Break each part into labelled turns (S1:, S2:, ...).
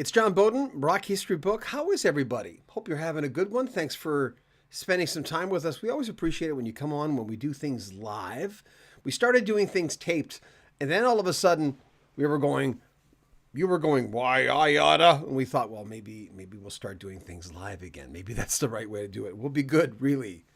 S1: It's John Beaudin, Rock History Book. How is everybody? Hope you're having a good one. Thanks for spending some time with us. We always appreciate it when you come on when we do things live. We started doing things taped, and then all of a sudden you were going, why I oughta? And we thought, well, maybe we'll start doing things live again. Maybe that's the right way to do it. We'll be good, really.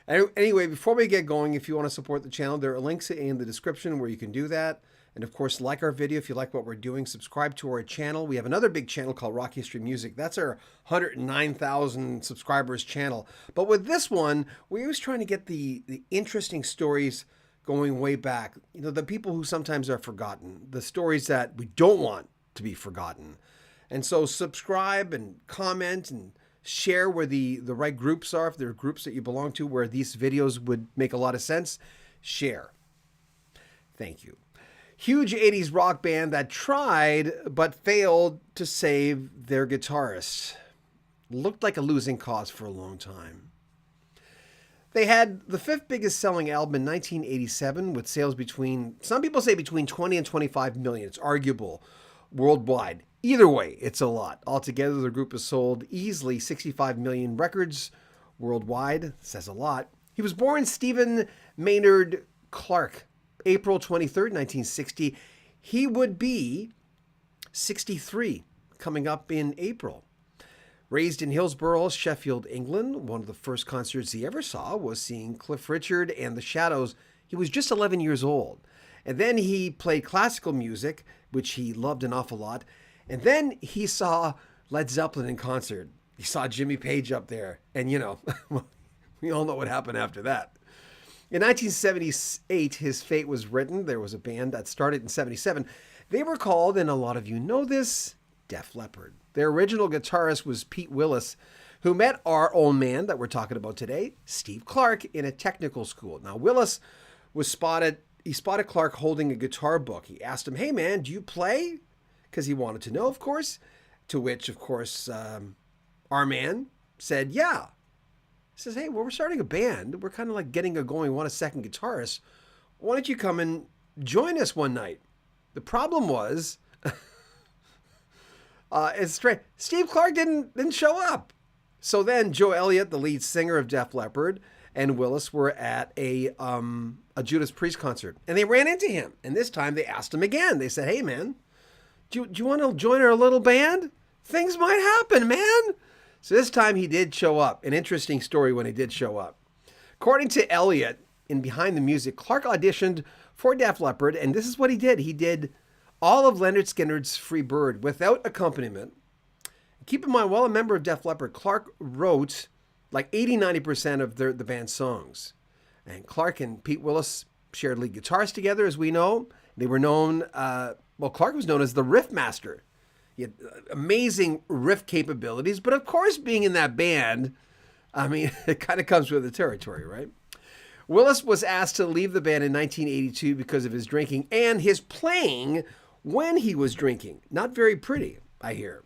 S1: Anyway, before we get going, if you want to support the channel, there are links in the description where you can do that. And of course, like our video if you like what we're doing. Subscribe to our channel. We have another big channel called Rock History Music. That's our 109,000 subscribers channel. But with this one, we're always trying to get the interesting stories going way back. You know, the people who sometimes are forgotten. The stories that we don't want to be forgotten. And so subscribe and comment and share where the right groups are. If there are groups that you belong to where these videos would make a lot of sense, share. Thank you. Huge 80s rock band that tried but failed to save their guitarist. Looked like a losing cause for a long time. They had the fifth biggest selling album in 1987 with sales between, some people say between 20 and 25 million. It's arguable worldwide. Either way, it's a lot. Altogether, the group has sold easily 65 million records worldwide. Says a lot. He was born Stephen Maynard Clark, April 23rd, 1960. He would be 63 coming up in April. Raised in Hillsborough, Sheffield, England, one of the first concerts he ever saw was seeing Cliff Richard and the Shadows. He was just 11 years old. And then he played classical music, which he loved an awful lot. And then he saw Led Zeppelin in concert. He saw Jimmy Page up there. And, you know, we all know what happened after that. In 1978, his fate was written. There was a band that started in 77. They were called, and a lot of you know this, Def Leppard. Their original guitarist was Pete Willis, who met our old man that we're talking about today, Steve Clark, in a technical school. Now, Willis was spotted Clark holding a guitar book. He asked him, hey, man, do you play? Because he wanted to know, of course. To which, of course, our man said, yeah. He says, hey, well, we're starting a band. We're kind of like getting going, want a second guitarist. Why don't you come and join us one night? The problem was, it's straight. Steve Clark didn't show up. So then Joe Elliott, the lead singer of Def Leppard, and Willis were at a Judas Priest concert. And they ran into him. And this time they asked him again. They said, hey, man, do you want to join our little band? Things might happen, man. So this time he did show up. An interesting story when he did show up. According to Elliott, in Behind the Music, Clark auditioned for Def Leppard, and this is what he did. He did all of Leonard Skinner's Free Bird without accompaniment. Keep in mind, while a member of Def Leppard, Clark wrote like 80-90% of the band's songs. And Clark and Pete Willis shared lead guitars together, as we know. They were known, Clark was known as the riff master. He had amazing riff capabilities, but of course, being in that band, I mean, it kind of comes with the territory, right? Willis was asked to leave the band in 1982 because of his drinking and his playing when he was drinking. Not very pretty, I hear.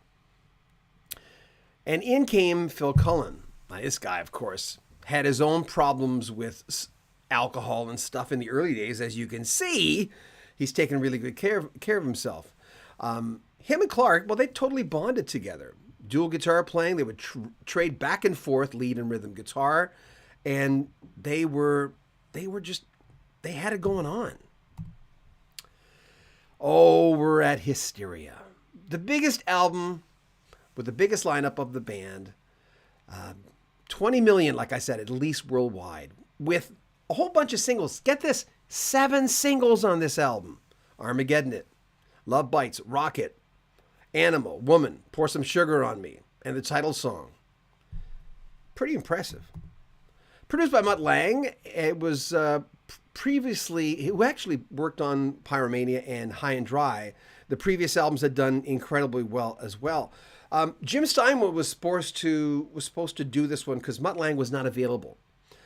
S1: And in came Phil Cullen. Now, this guy, of course, had his own problems with alcohol and stuff in the early days. As you can see, he's taken really good care of himself. Him and Clark, well, they totally bonded together. Dual guitar playing, they would trade back and forth, lead and rhythm guitar, and they had it going on. Oh, we're at Hysteria. The biggest album with the biggest lineup of the band. 20 million, like I said, at least worldwide, with a whole bunch of singles. Get this, 7 singles on this album. Armageddon It, Love Bites, Rocket, Animal, Woman, Pour Some Sugar on Me, and the title song. Pretty impressive. Produced by Mutt Lange, it was previously, who actually worked on Pyromania and High and Dry. The previous albums had done incredibly well as well. Jim Steinman was supposed to do this one because Mutt Lange was not available.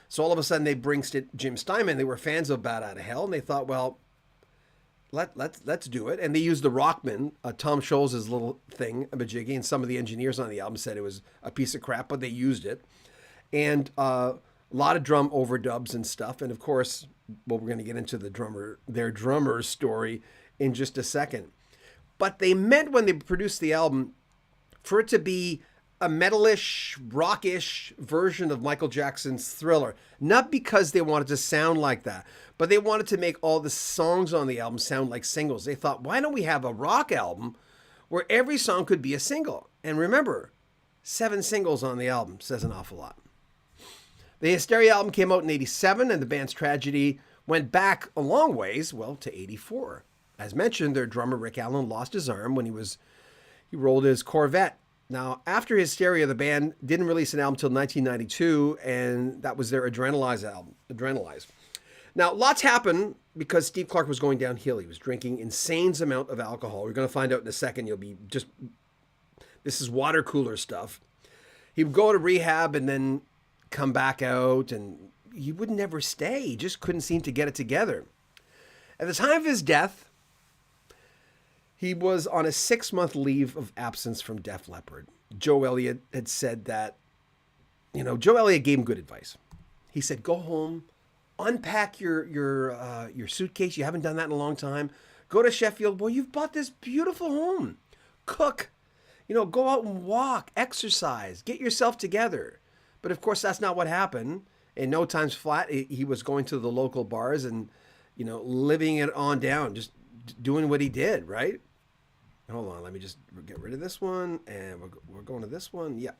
S1: So all of a sudden they bring Jim Steinman. They were fans of Bat Out of Hell, and they thought, well, let's do it. And they used the Rockman, Tom Scholz's little thing, a majiggy, and some of the engineers on the album said it was a piece of crap, but they used it. And a lot of drum overdubs and stuff. And of course, well, we're going to get into their drummer's story in just a second. But they meant when they produced the album for it to be a metalish, rockish version of Michael Jackson's Thriller. Not because they wanted to sound like that, but they wanted to make all the songs on the album sound like singles. They thought, why don't we have a rock album where every song could be a single? And remember, 7 singles on the album says an awful lot. The Hysteria album came out in 87, and the band's tragedy went back a long ways, well, to 84. As mentioned, their drummer Rick Allen lost his arm when he rolled his Corvette. Now, after Hysteria, the band didn't release an album until 1992, and that was their Adrenalize album, Adrenalize. Now, lots happened because Steve Clark was going downhill. He was drinking insane amount of alcohol. We're going to find out in a second. This is water cooler stuff. He would go to rehab and then come back out, and he would never stay. He just couldn't seem to get it together. At the time of his death, he was on a 6-month leave of absence from Def Leppard. Joe Elliott had said that, Joe Elliott gave him good advice. He said, go home, unpack your suitcase. You haven't done that in a long time. Go to Sheffield. Boy, you've bought this beautiful home. Cook. Go out and walk, exercise, get yourself together. But of course, that's not what happened. In no time flat, he was going to the local bars and, living it on down, just doing what he did, right? Hold on, let me just get rid of this one, and we're going to this one. Yeah.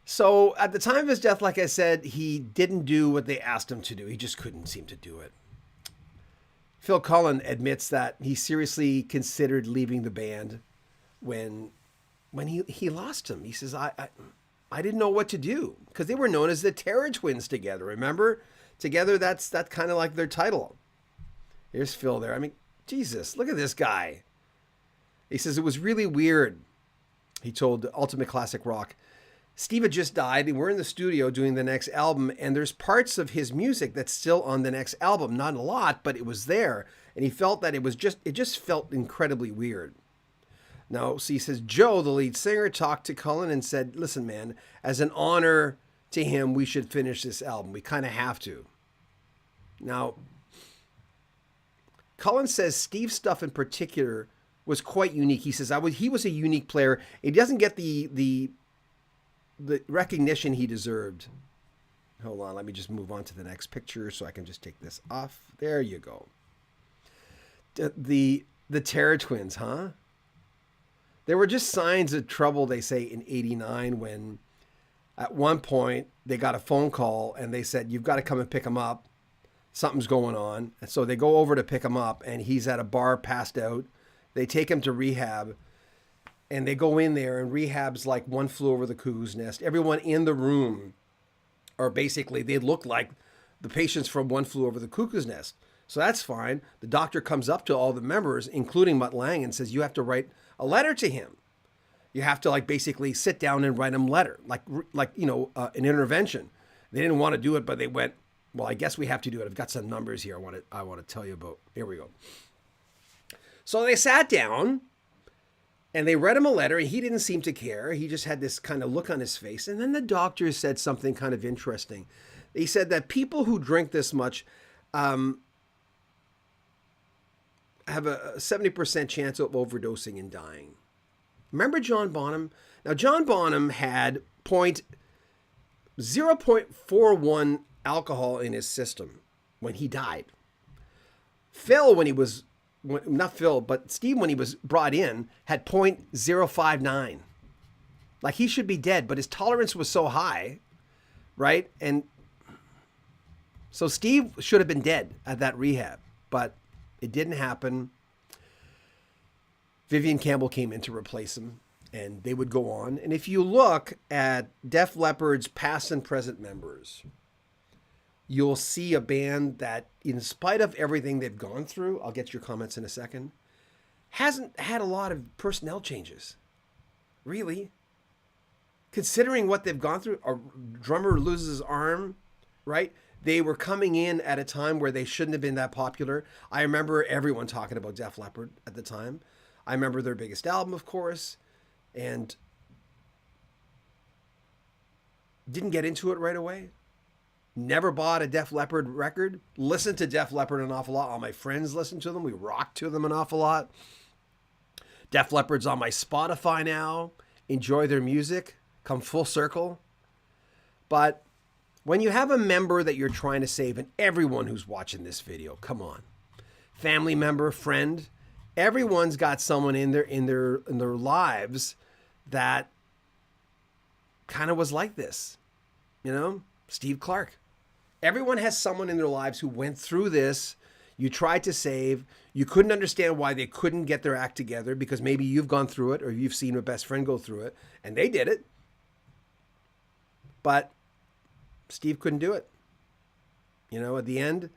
S1: So at the time of his death, like I said, he didn't do what they asked him to do. He just couldn't seem to do it. Phil Collen admits that he seriously considered leaving the band when he lost him. He says, I didn't know what to do, because they were known as the Terror Twins together. Remember? Together, that's kind of like their title. Here's Phil there. I mean, Jesus, look at this guy. He says, it was really weird. He told Ultimate Classic Rock, Steve had just died, and we're in the studio doing the next album, and there's parts of his music that's still on the next album. Not a lot, but it was there. And he felt that it just felt incredibly weird. Now, so he says, Joe, the lead singer, talked to Cullen and said, listen, man, as an honor to him, we should finish this album. We kind of have to. Now, Cullen says Steve's stuff in particular was quite unique. He says, he was a unique player. He doesn't get the recognition he deserved. Hold on, let me just move on to the next picture so I can just take this off. There you go. The Terror Twins, huh? There were just signs of trouble, they say, in 89 when at one point they got a phone call and they said, you've got to come and pick him up. Something's going on. And so they go over to pick him up, and he's at a bar passed out. They take him to rehab, and they go in there, and rehab's like One Flew Over the Cuckoo's Nest. Everyone in the room are basically, they look like the patients from One Flew Over the Cuckoo's Nest. So that's fine. The doctor comes up to all the members, including Mutt Lange, and says, you have to write a letter to him. You have to basically sit down and write him a letter, an intervention. They didn't want to do it, but they went, well, I guess we have to do it. I've got some numbers here I want to tell you about. Here we go. So they sat down and they read him a letter, and he didn't seem to care. He just had this kind of look on his face. And then the doctor said something kind of interesting. He said that people who drink this much have a 70% chance of overdosing and dying. Remember John Bonham? Now, John Bonham had 0.41 alcohol in his system when he died. Steve, when he was brought in, had 0.059. Like, he should be dead, but his tolerance was so high, right? And so Steve should have been dead at that rehab, but it didn't happen. Vivian Campbell came in to replace him, and they would go on. And if you look at Def Leppard's past and present members, you'll see a band that, in spite of everything they've gone through, I'll get your comments in a second, hasn't had a lot of personnel changes. Really. Considering what they've gone through, a drummer loses his arm, right? They were coming in at a time where they shouldn't have been that popular. I remember everyone talking about Def Leppard at the time. I remember their biggest album, of course, and didn't get into it right away. Never bought a Def Leppard record. Listened to Def Leppard an awful lot. All my friends listened to them. We rocked to them an awful lot. Def Leppard's on my Spotify now. Enjoy their music. Come full circle. But when you have a member that you're trying to save, and everyone who's watching this video, come on, family member, friend, everyone's got someone in their lives that kind of was like this. You know, Steve Clark. Everyone has someone in their lives who went through this. You tried to save. You couldn't understand why they couldn't get their act together because maybe you've gone through it or you've seen a best friend go through it, and they did it. But Steve couldn't do it. You know, at the end,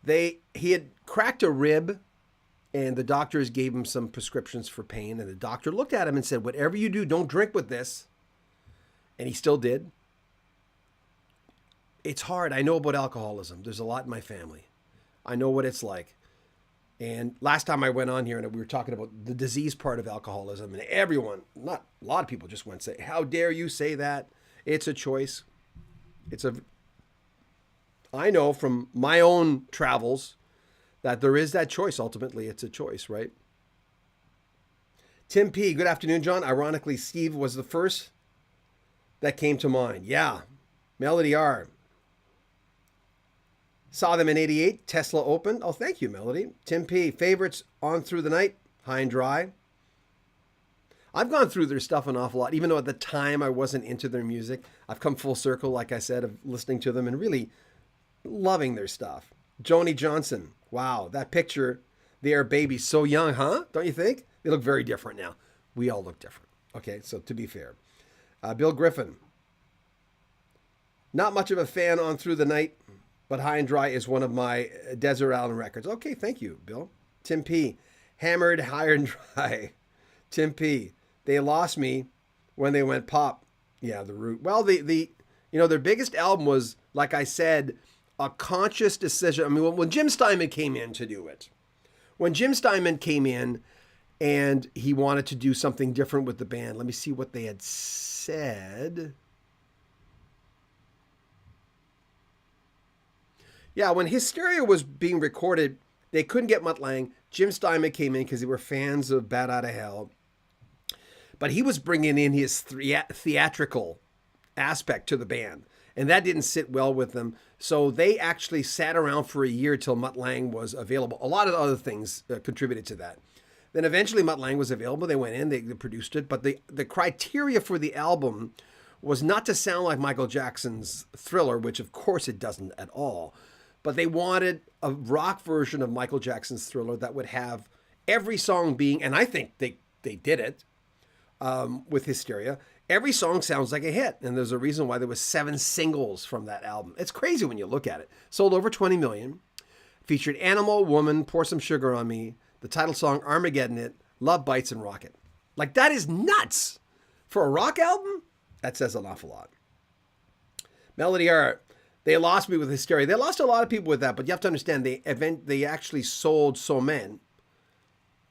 S1: he had cracked a rib, and the doctors gave him some prescriptions for pain, and the doctor looked at him and said, whatever you do, don't drink with this. And he still did. It's hard. I know about alcoholism. There's a lot in my family. I know what it's like. And last time I went on here and we were talking about the disease part of alcoholism, and everyone, not a lot of people, just went and say, how dare you say that? It's a choice. I know from my own travels that there is that choice. Ultimately, it's a choice, right? Tim P, good afternoon, John. Ironically, Steve was the first that came to mind. Yeah. Melody R. Saw them in 88. Tesla opened. Oh, thank you, Melody. Tim P. Favorites On Through the Night. High and Dry. I've gone through their stuff an awful lot, even though at the time I wasn't into their music. I've come full circle, like I said, of listening to them and really loving their stuff. Joni Johnson. Wow, that picture. They are babies so young, huh? Don't you think? They look very different now. We all look different. Okay, so to be fair. Bill Griffin. Not much of a fan on Through the Night, but High and Dry is one of my Desert Island records. Okay, thank you, Bill. Tim P. Hammered, High and Dry. Tim P. They lost me when they went pop. Yeah, The Root. Well, their biggest album was, like I said, a conscious decision. I mean, when Jim Steinman came in to do it, when Jim Steinman came in and he wanted to do something different with the band, let me see what they had said. Yeah, when Hysteria was being recorded, they couldn't get Mutt Lange. Jim Steinman came in because they were fans of Bat Out of Hell. But he was bringing in his theatrical aspect to the band. And that didn't sit well with them. So they actually sat around for a year till Mutt Lange was available. A lot of other things contributed to that. Then eventually Mutt Lange was available. They went in, they produced it. But the criteria for the album was not to sound like Michael Jackson's Thriller, which of course it doesn't at all. But they wanted a rock version of Michael Jackson's Thriller that would have every song being, and I think they did it with Hysteria. Every song sounds like a hit, and there's a reason why there was 7 singles from that album. It's crazy when you look at it. Sold over 20 million. Featured Animal, Woman, Pour Some Sugar on Me, the title song Armageddon It, Love Bites, and Rocket. Like, that is nuts. For a rock album, that says an awful lot. Melody R. They lost me with Hysteria. They lost a lot of people with that, but you have to understand, they actually sold so many.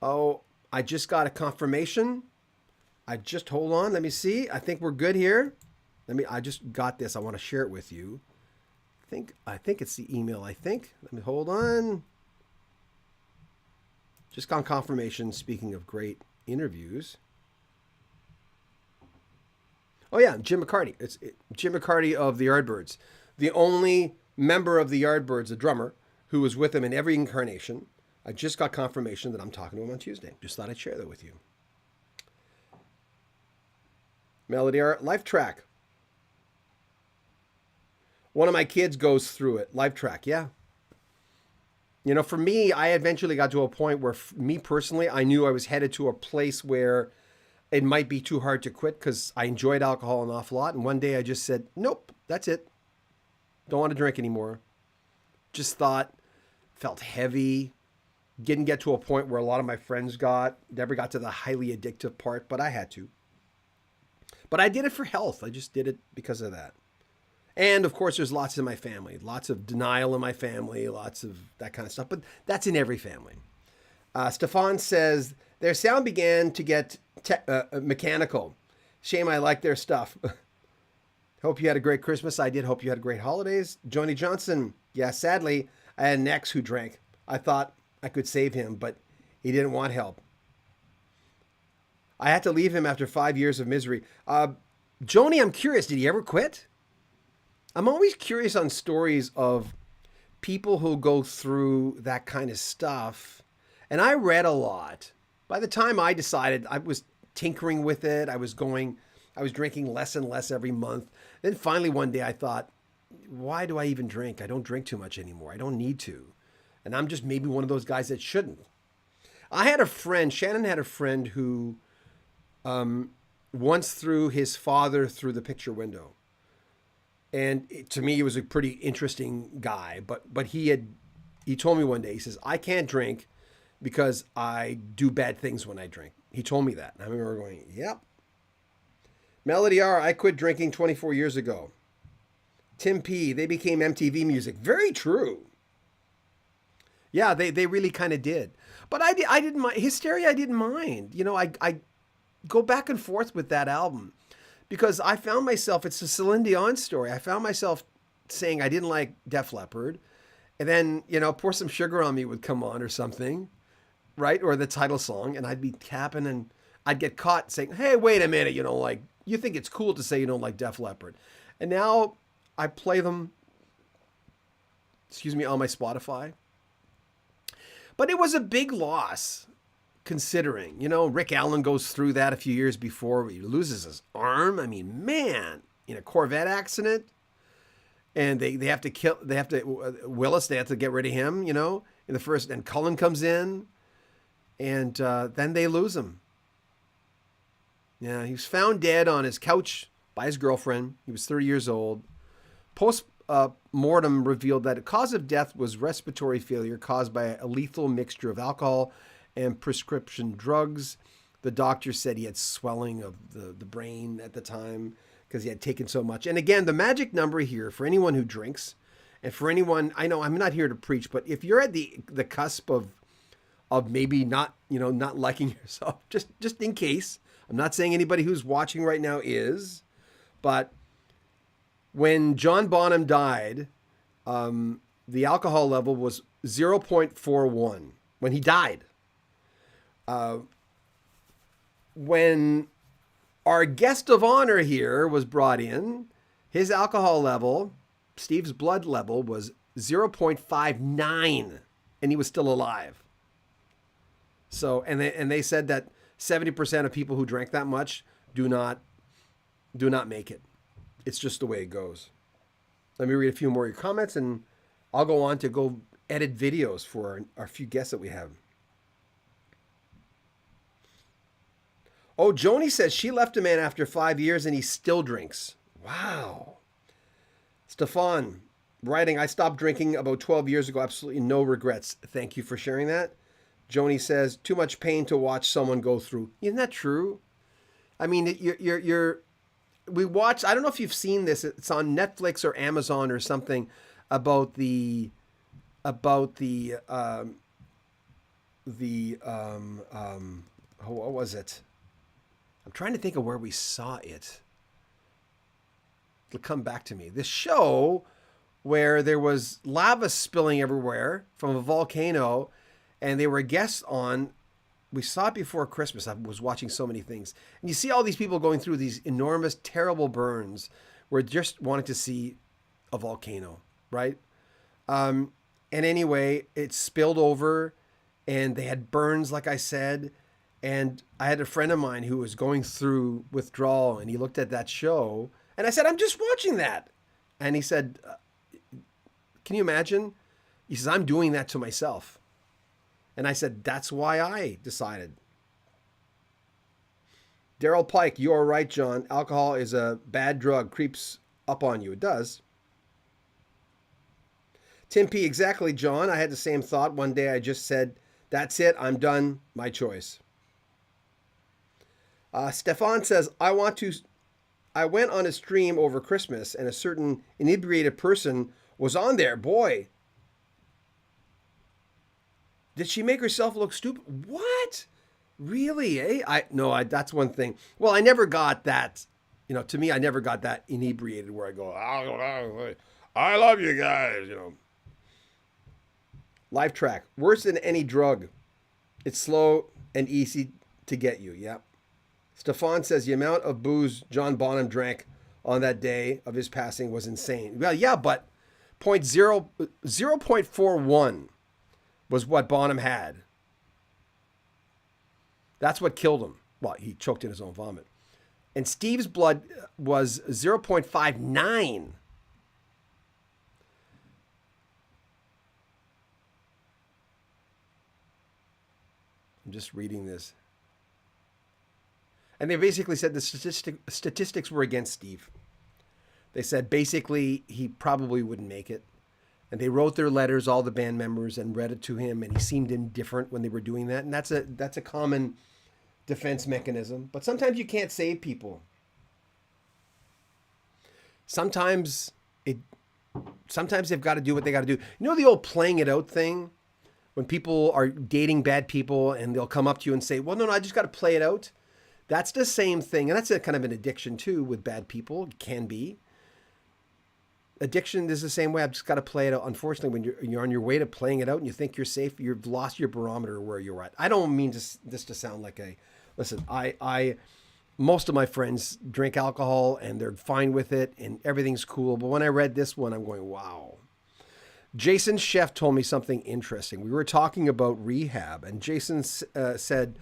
S1: Oh, I just got a confirmation. Hold on, let me see. I think we're good here. I just got this. I want to share it with you. I think it's the email, Let me hold on. Just got confirmation, speaking of great interviews. Oh yeah, Jim McCarty. It's Jim McCarty of the Yardbirds. The only member of the Yardbirds, a drummer, who was with him in every incarnation. I just got confirmation that I'm talking to him on Tuesday. Just thought I'd share that with you. Melody Art, Life Track. One of my kids goes through it. Life Track, yeah. You know, for me, I eventually got to a point where, me personally, I knew I was headed to a place where it might be too hard to quit because I enjoyed alcohol an awful lot. And one day I just said, nope, that's it. Don't want to drink anymore. Just felt heavy. Didn't get to a point where a lot of my friends never got to the highly addictive part, but I had to. But I did it for health. I just did it because of that. And of course, there's lots in my family, lots of denial in my family, lots of that kind of stuff, but that's in every family. Stefan says, their sound began to get mechanical. Shame I like their stuff. Hope you had a great Christmas. I did. Hope you had great holidays. Joni Johnson. Yeah, sadly, I had an ex who drank. I thought I could save him, but he didn't want help. I had to leave him after 5 years of misery. Joni, I'm curious. Did he ever quit? I'm always curious on stories of people who go through that kind of stuff. And I read a lot. By the time I decided, I was tinkering with it. I was drinking less and less every month. Then finally one day I thought, why do I even drink? I don't drink too much anymore. I don't need to. And I'm just maybe one of those guys that shouldn't. I had a friend, Shannon had a friend who once threw his father through the picture window. And to me, he was a pretty interesting guy. But he told me one day, he says, I can't drink because I do bad things when I drink. He told me that. And I remember going, yep. Melody R, I quit drinking 24 years ago. Tim P, they became MTV music. Very true. Yeah, they really kind of did. But I didn't mind. Hysteria, I didn't mind. You know, I go back and forth with that album because I found myself, it's a Celine Dion story. I found myself saying I didn't like Def Leppard. And then, you know, Pour Some Sugar on Me would come on or something, right? Or the title song. And I'd be tapping and I'd get caught saying, hey, wait a minute, you think it's cool to say you don't like Def Leppard. And now I play them, on my Spotify. But it was a big loss considering, Rick Allen goes through that a few years before he loses his arm. I mean, man, in a Corvette accident. And they have to Willis, they have to get rid of him, in the first, and Cullen comes in and then they lose him. Yeah, he was found dead on his couch by his girlfriend. He was 30 years old. Post-mortem revealed that the cause of death was respiratory failure caused by a lethal mixture of alcohol and prescription drugs. The doctor said he had swelling of the brain at the time because he had taken so much. And again, the magic number here for anyone who drinks, and for anyone, I know I'm not here to preach, but if you're at the cusp of maybe not liking yourself, just in case, I'm not saying anybody who's watching right now is, but when John Bonham died, the alcohol level was 0.41 when he died. When our guest of honor here was brought in, his alcohol level, Steve's blood level, was 0.59, and he was still alive. So, and they said that 70% of people who drank that much do not make it. It's just the way it goes. Let me read a few more of your comments, and I'll go on to go edit videos for our few guests that we have. Oh, Joni says she left a man after 5 years and he still drinks. Wow. Stefan writing, I stopped drinking about 12 years ago. Absolutely no regrets. Thank you for sharing that. Joni says, too much pain to watch someone go through. Isn't that true? I mean, we watch, I don't know if you've seen this. It's on Netflix or Amazon or something about what was it? I'm trying to think of where we saw it. It'll come back to me. This show where there was lava spilling everywhere from a volcano, and they were guests on. We saw it before Christmas. I was watching so many things. And you see all these people going through these enormous, terrible burns where just wanting to see a volcano, right? And anyway, it spilled over and they had burns, like I said. And I had a friend of mine who was going through withdrawal, and he looked at that show. And I said, I'm just watching that. And he said, can you imagine? He says, I'm doing that to myself. And I said, that's why I decided. Daryl Pike, you are right, John. Alcohol is a bad drug, creeps up on you. It does. Tim P, exactly, John. I had the same thought. One day I just said, that's it. I'm done. My choice. Stefan says, I went on a stream over Christmas and a certain inebriated person was on there. Boy, did she make herself look stupid? What? Really? Eh? That's one thing. Well, I never got that. To me, I never got that inebriated where I go, I love you guys, Live track. Worse than any drug. It's slow and easy to get you. Yep. Stefan says the amount of booze John Bonham drank on that day of his passing was insane. Well, yeah, but 0.41 was what Bonham had. That's what killed him. Well, he choked in his own vomit. And Steve's blood was 0.59. I'm just reading this. And they basically said the statistics were against Steve. They said basically he probably wouldn't make it. And they wrote their letters, all the band members, and read it to him. And he seemed indifferent when they were doing that. And that's a common defense mechanism. But sometimes you can't save people. Sometimes they've got to do what they got to do. You know the old playing it out thing? When people are dating bad people and they'll come up to you and say, well, no, I just got to play it out. That's the same thing. And that's a kind of an addiction too with bad people. It can be. Addiction is the same way. I've just got to play it out. Unfortunately, when you're on your way to playing it out and you think you're safe, you've lost your barometer where you're at. I don't mean this to sound like listen, most of my friends drink alcohol and they're fine with it and everything's cool. But when I read this one, I'm going, wow. Jason Sheff told me something interesting. We were talking about rehab, and Jason said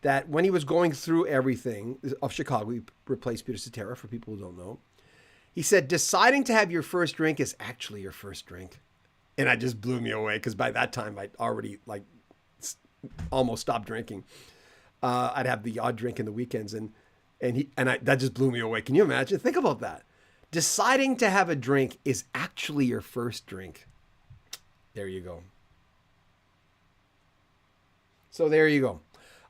S1: that when he was going through everything of Chicago, he replaced Peter Cetera for people who don't know. He said, deciding to have your first drink is actually your first drink. And that just blew me away because by that time I'd already almost stopped drinking. I'd have the odd drink in the weekends that just blew me away. Can you imagine? Think about that. Deciding to have a drink is actually your first drink. There you go. So there you go.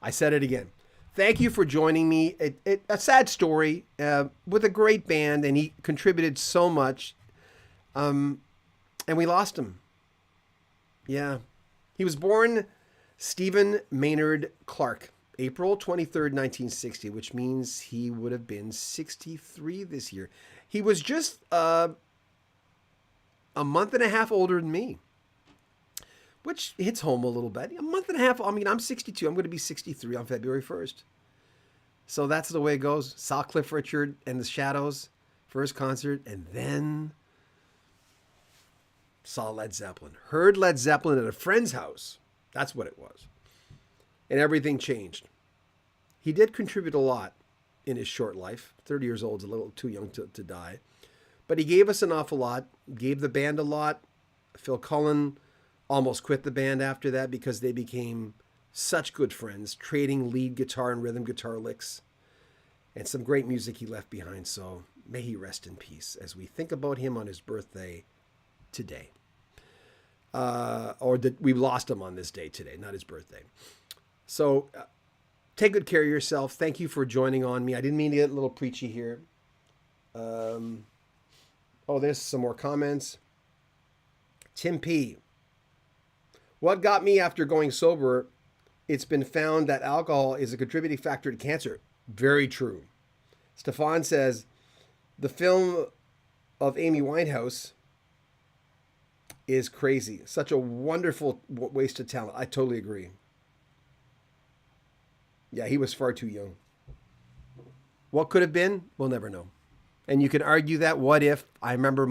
S1: I said it again. Thank you for joining me. A sad story with a great band, and he contributed so much. And we lost him. Yeah. He was born Stephen Maynard Clark, April 23rd, 1960, which means he would have been 63 this year. He was just a month and a half older than me, which hits home a little bit. A month and a half. I mean, I'm 62. I'm going to be 63 on February 1st. So that's the way it goes. Saw Cliff Richard and the Shadows, first concert, and then saw Led Zeppelin. Heard Led Zeppelin at a friend's house. That's what it was. And everything changed. He did contribute a lot in his short life. 30 years old is a little too young to die. But he gave us an awful lot, gave the band a lot. Phil Cullen almost quit the band after that because they became such good friends, trading lead guitar and rhythm guitar licks, and some great music he left behind. So may he rest in peace as we think about him on his birthday today. We lost him on this day today, not his birthday. So take good care of yourself. Thank you for joining on me. I didn't mean to get a little preachy here. There's some more comments. Tim P. What got me after going sober? It's been found that alcohol is a contributing factor to cancer. Very true. Stefan says, the film of Amy Winehouse is crazy. Such a wonderful waste of talent. I totally agree. Yeah, he was far too young. What could have been? We'll never know. And you can argue that. What if? I remember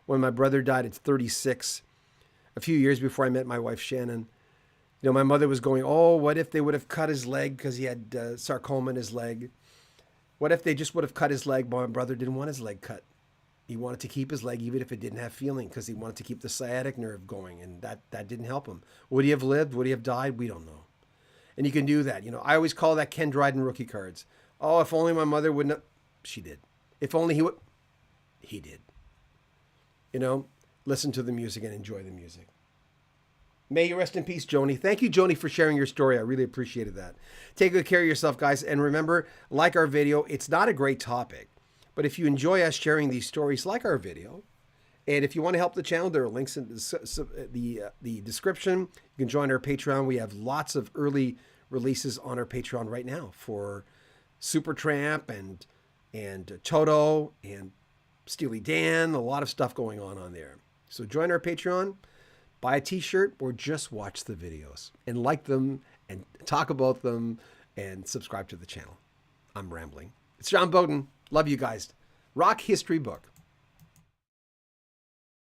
S1: when my brother died at 36, a few years before I met my wife, Shannon. You know, my mother was going, oh, what if they would have cut his leg because he had sarcoma in his leg? What if they just would have cut his leg? But my brother didn't want his leg cut. He wanted to keep his leg even if it didn't have feeling because he wanted to keep the sciatic nerve going, and that didn't help him. Would he have lived? Would he have died? We don't know. And you can do that. You know, I always call that Ken Dryden rookie cards. Oh, if only my mother wouldn't have. She did. If only he would. He did. You know, listen to the music and enjoy the music. May you rest in peace, Joni. Thank you, Joni, for sharing your story. I really appreciated that. Take good care of yourself, guys. And remember, like our video, it's not a great topic. But if you enjoy us sharing these stories, like our video. And if you want to help the channel, there are links in the description. You can join our Patreon. We have lots of early releases on our Patreon right now for Supertramp and Toto and Steely Dan. A lot of stuff going on there. So join our Patreon. Buy a t-shirt or just watch the videos and like them and talk about them and subscribe to the channel. I'm rambling. It's John Beaudin. Love you guys. Rock History Book.